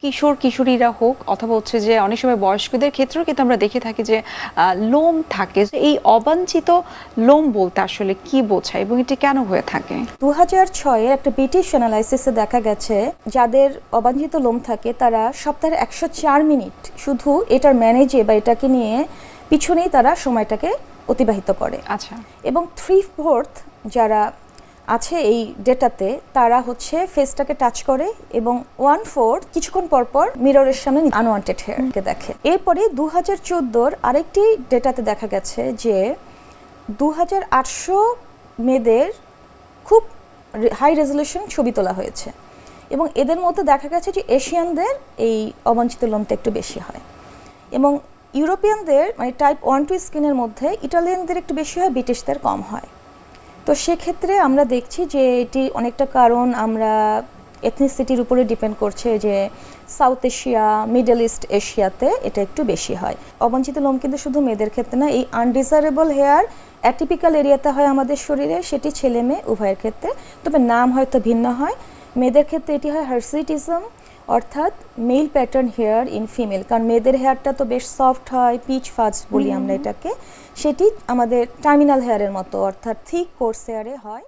কিশোর কিশোরীরা হোক অথবা হচ্ছে যে অনেক সময় বয়স্কদের ক্ষেত্রেও কিন্তু আমরা দেখে থাকি যে লোম থাকে। এই অবাঞ্ছিত লোম বলতে আসলে কি বোঝায় এবং এটি কেন হয়ে থাকে? 2006 একটা ব্রিটিশ অ্যানালাইসিসে দেখা গেছে যাদের অবাঞ্ছিত লোম থাকে তারা সপ্তাহে 104 মিনিট শুধু এটার ম্যানেজে বা এটাকে নিয়ে পিছনেই তারা সময়টাকে অতিবাহিত করে। আচ্ছা। এবং 3/4 যারা আছে এই ডেটাতে তারা হচ্ছে ফেসটাকে টাচ করে এবং 1/4 কিছুক্ষণ পর পর মিররের সামনে আনওয়ান্টেড হেয়ারকে দেখে। এরপরে 2014 আরেকটি ডেটাতে দেখা গেছে যে 2800 মেয়েদের খুব হাই রেজলিউশন ছবি তোলা হয়েছে এবং এদের মধ্যে দেখা গেছে যে এশিয়ানদের এই অবাঞ্ছিত লোমটা একটু বেশি হয় এবং ইউরোপিয়ানদের মানে টাইপ 1-2 স্কিনের মধ্যে ইটালিয়ানদের একটু বেশি হয়, ব্রিটিশদের কম হয়। তো সেক্ষেত্রে আমরা দেখছি যে এটি অনেকটা কারণ আমরা এথনিসিটির উপরে ডিপেন্ড করছে যে সাউথ এশিয়া, মিডল ইস্ট এশিয়াতে এটা একটু বেশি হয়। অবাঞ্ছিত লোম কিন্তু শুধু মেয়েদের ক্ষেত্রে না, এই আনডিজারেবল হেয়ার অ্যাটিপিক্যাল এরিয়াতে হয় আমাদের শরীরে, সেটি ছেলে মেয়ে উভয়ের ক্ষেত্রে, তবে নাম হয়তো ভিন্ন হয়। মেয়েদের ক্ষেত্রে এটি হয় হার্সিটিজম, অর্থাৎ mail pattern here in female, কারণ মেয়েদের হেয়ারটা তো বেশ সফট হয়, পিচ ফাজ বলি আমরা এটাকে, সেটি আমাদের টার্মিনাল হেয়ারের মতো অর্থাৎ থিক কোর্স হেয়ারে হয়।